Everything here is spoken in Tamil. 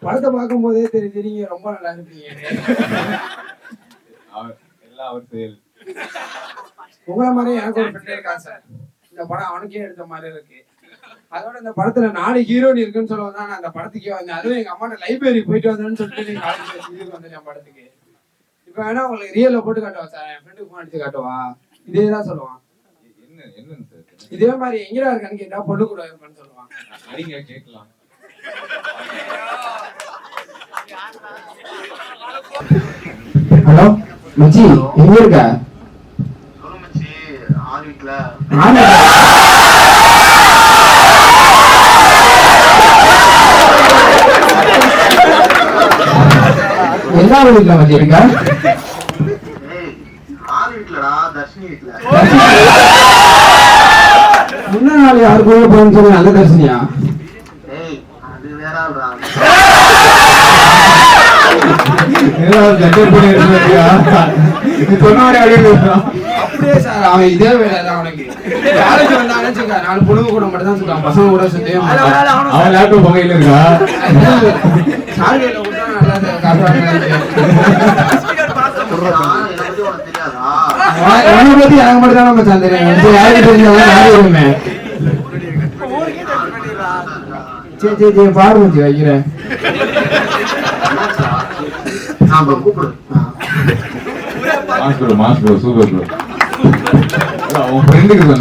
படத்தை பார்க்கும் போதே தெரியுது நீங்க ரொம்ப நல்லா இருப்பீங்க. உங்களை மாதிரி எனக்கு ஒரு ஃப்ரெண்ட் இருக்கா சார். இந்த படம் அவனுக்கே எடுத்த மாதிரி இருக்கு. அதோட இந்த படத்துல 4 ஹீரோயின் இருக்குன்னு சொல்லுவோம் தான் நான் அந்த படத்துக்கே வந்தேன். அதுவும் எங்க அம்மாட்ட லைப்ரரி போயிட்டு வந்தேன்னு சொல்லிட்டு நீங்க இதுக்கு வந்தேன் என் படத்துக்கு. இப்ப வேணா உங்களுக்கு ரியல்ல போட்டு காட்டுவா சார். என் ஃப்ரெண்டுக்கு போன் அடிச்சு காட்டுவா. இதேதான் சொல்லுவான். இதே மாதிரி எங்கடா இருக்கான்னு கேட்டா பொண்ணு கூட இருப்பான்னு சொல்லுவான். கேட்கலாம். ஹலோ மச்சி, எங்க இருக்க? எல்லாரும் வீட்டுல மச்சி இருக்க? முன்ன நாள் யாருக்கு போகணும்னு சொல்லி நல்ல தர்ஷினியா? அப்படியே சார் அவன் இதே வேலைதான் அவனுக்கு. காலேஜ் வந்தாலும் 4 பொண்ணுங்க கூட மட்டும் தான் சுத்தான். பசங்க கூட சுத்தவே அவன் லேப்டாப் வகையில இருக்கா சார்கையில கூட நல்லா உன்னை பத்தி எனக்கு மட்டும் தான் நம்ம சந்தேகம். யாருக்கு தெரிஞ்சாலும் யாரும் வருமே. சரி சரி சரி பாரு மச்சி வைக்கிறேன். Mass bro super bro. உன் ஃப்ரெண்டுக்கு